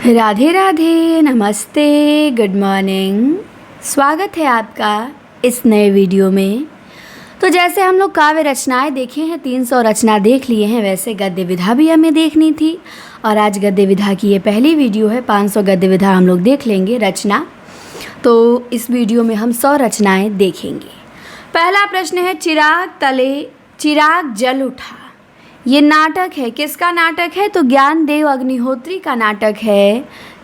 राधे राधे, नमस्ते, good morning. स्वागत है आपका इस नए वीडियो में। तो जैसे हम लोग काव्य रचनाएं देखे हैं, 300 रचना देख लिए हैं, वैसे गद्य विधा भी हमें देखनी थी और आज गद्य विधा की ये पहली वीडियो है। 500 गद्य विधा हम लोग देख लेंगे रचना। तो इस वीडियो में हम 100 रचनाएं देखेंगे। पहला प्रश्न है, चिराग तले चिराग जल उठा। ये नाटक है, किसका नाटक है? तो ज्ञानदेव अग्निहोत्री का नाटक है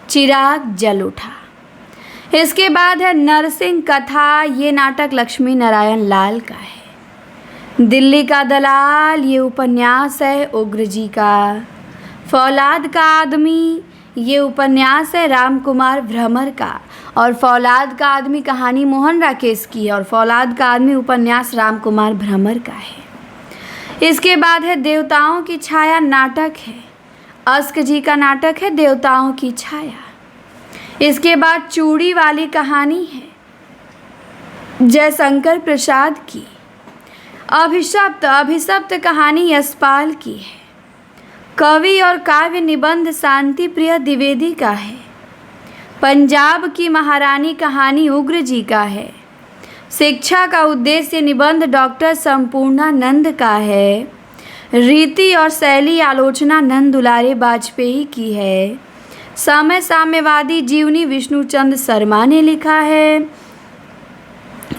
चिराग जल उठा। इसके बाद है नरसिंह कथा। ये नाटक लक्ष्मी नारायण लाल का है। दिल्ली का दलाल, ये उपन्यास है उग्र जी का। फौलाद का आदमी, ये उपन्यास है राम कुमार भ्रमर का। और फौलाद का आदमी कहानी मोहन राकेश की है और फौलाद का आदमी उपन्यास राम कुमार भ्रमर का है। इसके बाद है देवताओं की छाया, नाटक है अस्क जी का नाटक है देवताओं की छाया। इसके बाद चूड़ी वाली कहानी है जयशंकर प्रसाद की। अभिशप्त कहानी यशपाल की है। कवि और काव्य निबंध शांति प्रिय द्विवेदी का है। पंजाब की महारानी कहानी उग्र जी का है। शिक्षा का उद्देश्य निबंध डॉक्टर संपूर्णानंद का है। रीति और शैली आलोचना नंद दुलारे वाजपेयी की है। समय साम्यवादी जीवनी विष्णुचंद शर्मा ने लिखा है।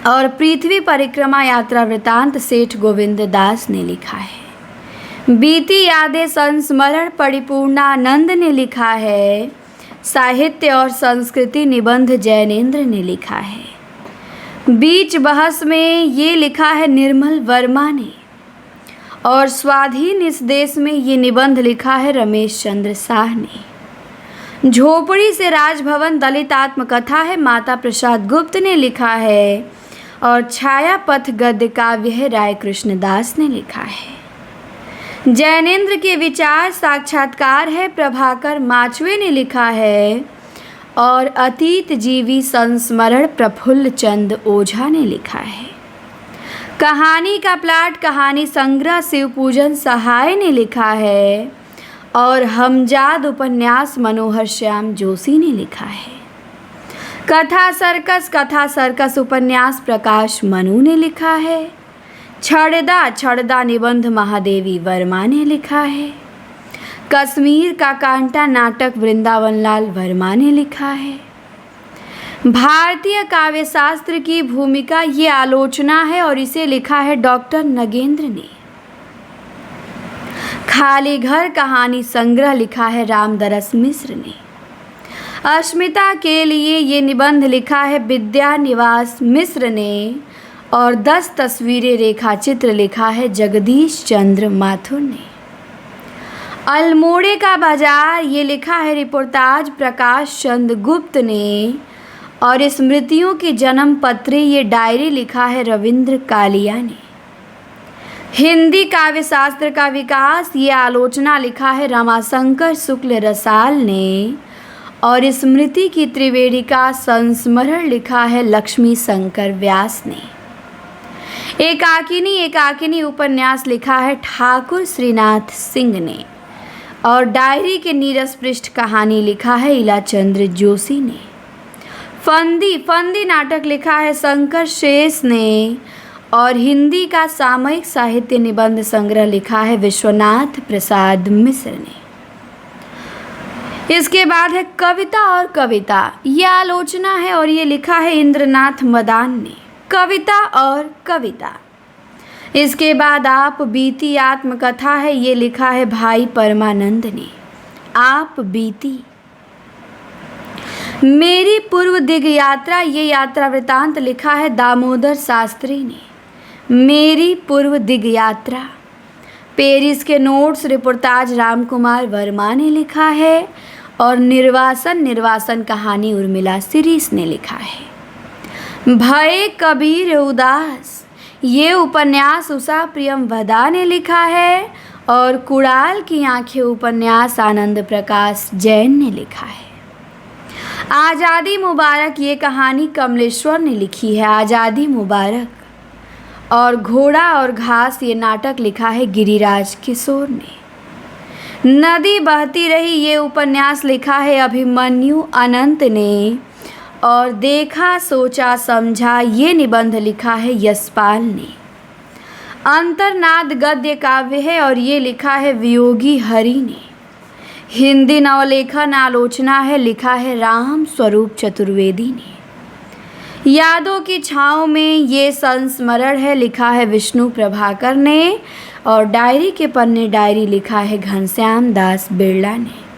और पृथ्वी परिक्रमा यात्रा वृतांत सेठ गोविंद दास ने लिखा है। बीती यादें संस्मरण परिपूर्णानंद ने लिखा है। साहित्य और संस्कृति निबंध जैनेन्द्र ने लिखा है। बीच बहस में ये लिखा है निर्मल वर्मा ने। और स्वाधीन इस देश में ये निबंध लिखा है रमेश चंद्र शाह ने। झोपड़ी से राजभवन दलित आत्मकथा है माता प्रसाद गुप्त ने लिखा है। और छाया पथ गद्य काव्य है राय कृष्ण दास ने लिखा है। जैनेन्द्र के विचार साक्षात्कार है प्रभाकर माचवे ने लिखा है। और अतीत जीवी संस्मरण प्रफुल्ल चंद ओझा ने लिखा है। कहानी का प्लाट कहानी संग्रह शिवपूजन सहाय ने लिखा है। और हमजाद उपन्यास मनोहर श्याम जोशी ने लिखा है। कथा सर्कस उपन्यास प्रकाश मनु ने लिखा है। छड़दा निबंध महादेवी वर्मा ने लिखा है। कश्मीर का कांटा नाटक वृंदावन लाल वर्मा ने लिखा है। भारतीय काव्य शास्त्र की भूमिका ये आलोचना है और इसे लिखा है डॉक्टर नगेंद्र ने। खाली घर कहानी संग्रह लिखा है रामदरस मिश्र ने। अस्मिता के लिए ये निबंध लिखा है विद्या निवास मिश्र ने। और 10 तस्वीरें रेखा चित्र लिखा है जगदीश चंद्र माथुर ने। अल्मोड़े का बाजार ये लिखा है रिपोर्टाज प्रकाश चंद गुप्त ने। और स्मृतियों की जन्म पत्री ये डायरी लिखा है रविंद्र कालिया ने। हिंदी काव्य शास्त्र का विकास ये आलोचना लिखा है रमाशंकर शुक्ल रसाल ने। और स्मृति की त्रिवेणिका संस्मरण लिखा है लक्ष्मी शंकर व्यास ने। एकाकिनी उपन्यास लिखा है ठाकुर श्रीनाथ सिंह ने। और डायरी के नीरस पृष्ठ कहानी लिखा है इलाचंद्र जोशी ने। फंदी नाटक लिखा है शंकर शेष ने। और हिंदी का सामयिक साहित्य निबंध संग्रह लिखा है विश्वनाथ प्रसाद मिश्र ने। इसके बाद है कविता और कविता, ये आलोचना है और ये लिखा है इंद्रनाथ मदान ने। कविता और कविता। इसके बाद आप बीती आत्मकथा है, ये लिखा है भाई परमानंद ने। आप बीती। मेरी पूर्व दिग यात्रा, ये यात्रा वृतांत लिखा है दामोदर शास्त्री ने। मेरी पूर्व दिग यात्रा। पेरिस के नोट्स रिपोर्टाज राम कुमार वर्मा ने लिखा है। और निर्वासन कहानी उर्मिला सिरीस ने लिखा है। भय कबीर उदास, ये उपन्यास उषा प्रियमवदा ने लिखा है। और कुड़ाल की आंखें उपन्यास आनंद प्रकाश जैन ने लिखा है। आज़ादी मुबारक, ये कहानी कमलेश्वर ने लिखी है। आज़ादी मुबारक। और घोड़ा और घास, ये नाटक लिखा है गिरिराज किशोर ने। नदी बहती रही ये उपन्यास लिखा है अभिमन्यु अनंत ने। और देखा सोचा समझा ये निबंध लिखा है यशपाल ने। अंतर्नाद गद्य काव्य है और ये लिखा है वियोगी हरि ने। हिंदी नवलेखन आलोचना है, लिखा है राम स्वरूप चतुर्वेदी ने। यादों की छाँव में ये संस्मरण है, लिखा है विष्णु प्रभाकर ने। और डायरी के पन्ने डायरी लिखा है घनश्याम दास बिरला ने।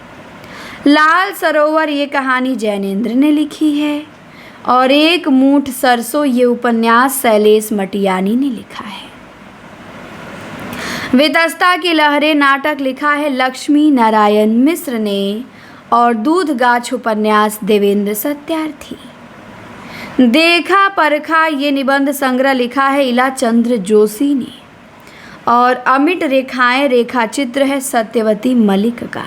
लाल सरोवर ये कहानी जैनेन्द्र ने लिखी है। और एक मूठ सरसों ये उपन्यास शैलेश मटियानी ने लिखा है। वितस्ता की लहरें नाटक लिखा है लक्ष्मी नारायण मिश्र ने। और दूध गाछ उपन्यास देवेंद्र सत्यार्थी। देखा परखा ये निबंध संग्रह लिखा है इलाचंद्र जोशी ने। और अमिट रेखाएं रेखा चित्र है सत्यवती मलिक का।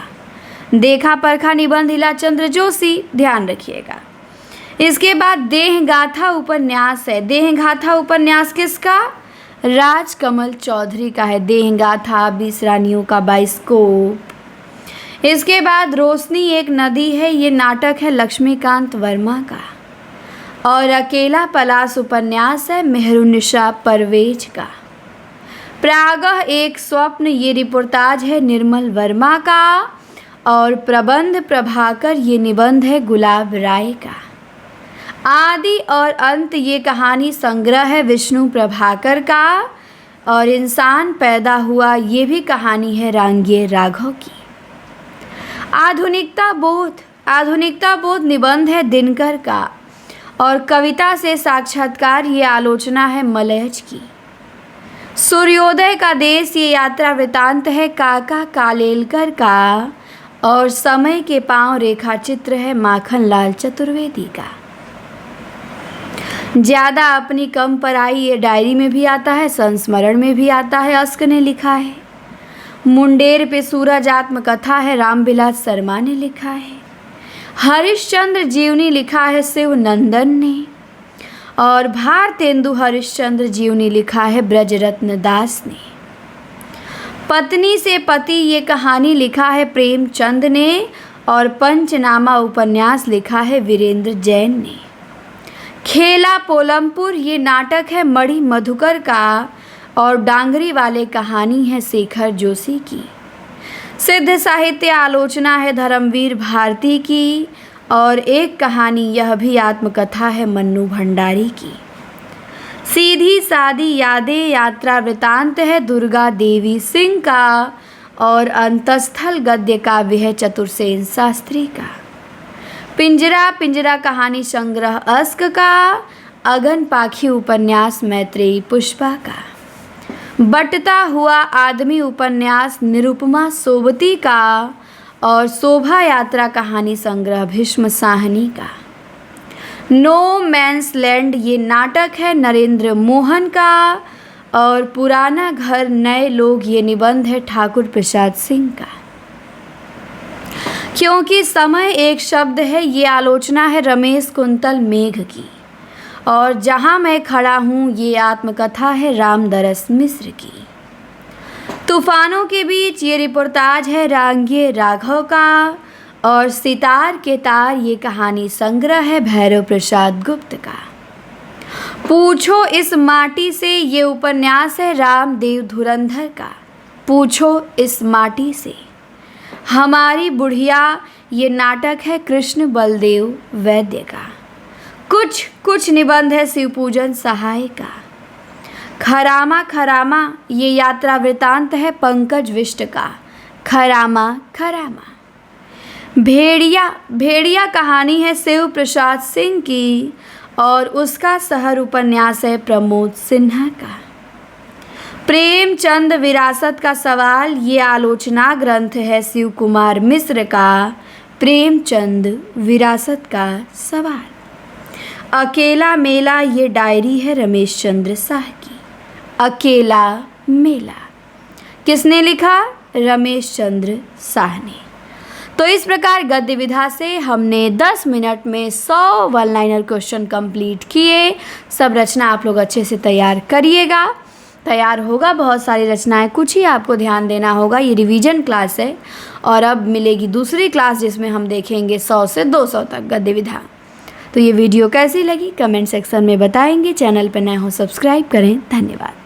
देखा परखा निबंध इलाचंद्र जोशी, ध्यान रखिएगा। इसके बाद देह गाथा उपन्यास है। देह गाथा उपन्यास किसका? राजकमल चौधरी का है। देह गाथा 20 रानियों का बाइस्कोप। इसके बाद रोशनी एक नदी है, ये नाटक है लक्ष्मीकांत वर्मा का। और अकेला पलाश उपन्यास है मेहरुनिशा परवेज का। प्रागह एक स्वप्न ये रिपोर्टाज है निर्मल वर्मा का। और प्रबंध प्रभाकर ये निबंध है गुलाब राय का। आदि और अंत ये कहानी संग्रह है विष्णु प्रभाकर का। और इंसान पैदा हुआ ये भी कहानी है रांगिये राघव की। आधुनिकता बोध निबंध है दिनकर का। और कविता से साक्षात्कार ये आलोचना है मलयज की। सूर्योदय का देश ये यात्रा वृतांत है काका कालेलकर का। और समय के पांव रेखा चित्र है माखनलाल चतुर्वेदी का। ज़्यादा अपनी कम पराई ये डायरी में भी आता है, संस्मरण में भी आता है, अस्क ने लिखा है। मुंडेर पे सूरज आत्मकथा है रामविलास शर्मा ने लिखा है। हरिश्चंद्र जीवनी लिखा है शिव नंदन ने। और भारतेंदु हरिश्चंद्र जीवनी लिखा है ब्रजरत्न दास ने। पत्नी से पति ये कहानी लिखा है प्रेमचंद ने। और पंचनामा उपन्यास लिखा है वीरेंद्र जैन ने। खेला पोलमपुर ये नाटक है मणि मधुकर का। और डांगरी वाले कहानी है शेखर जोशी की। सिद्ध साहित्य आलोचना है धर्मवीर भारती की। और एक कहानी यह भी आत्मकथा है मन्नू भंडारी की। सीधी सादी यादें यात्रा वृतांत है दुर्गा देवी सिंह का। और अंतस्थल गद्य काव्य है चतुर्सेन शास्त्री का। पिंजरा कहानी संग्रह अस्क का। अगन पाखी उपन्यास मैत्रेयी पुष्पा का। बटता हुआ आदमी उपन्यास निरुपमा सोबती का। और शोभा यात्रा कहानी संग्रह भीष्म साहनी का। नो मैंस लैंड ये नाटक है नरेंद्र मोहन का। और पुराना घर नए लोग ये निबंध है ठाकुर प्रसाद सिंह का। क्योंकि समय एक शब्द है ये आलोचना है रमेश कुंतल मेघ की। और जहाँ मैं खड़ा हूँ ये आत्मकथा है रामदरस मिश्र की। तूफानों के बीच ये रिपोर्टाज है रांगिये राघव का। और सितार के तार ये कहानी संग्रह है भैरव प्रसाद गुप्त का। पूछो इस माटी से ये उपन्यास है रामदेव धुरंधर का। पूछो इस माटी से। हमारी बुढ़िया ये नाटक है कृष्ण बलदेव वैद्य का। कुछ निबंध है शिवपूजन सहाय का। खरामा ये यात्रा वृतांत है पंकज विष्ट का। खरामा भेड़िया कहानी है शिव प्रसाद सिंह की। और उसका शहर उपन्यास है प्रमोद सिन्हा का। प्रेमचंद विरासत का सवाल ये आलोचना ग्रंथ है शिव कुमार मिश्र का। प्रेमचंद विरासत का सवाल। अकेला मेला ये डायरी है रमेश चंद्र शाह की। अकेला मेला किसने लिखा? रमेश चंद्र शाह ने। तो इस प्रकार गद्य विधा से हमने 10 मिनट में 100 वन लाइनर क्वेश्चन कंप्लीट किए। सब रचना आप लोग अच्छे से तैयार करिएगा। तैयार होगा, बहुत सारी रचनाएं, कुछ ही आपको ध्यान देना होगा। ये रिवीजन क्लास है और अब मिलेगी दूसरी क्लास जिसमें हम देखेंगे 100 से 200 तक गद्य विधा। तो ये वीडियो कैसी लगी कमेंट सेक्शन में बताएंगे। चैनल पर नए हो सब्सक्राइब करें। धन्यवाद।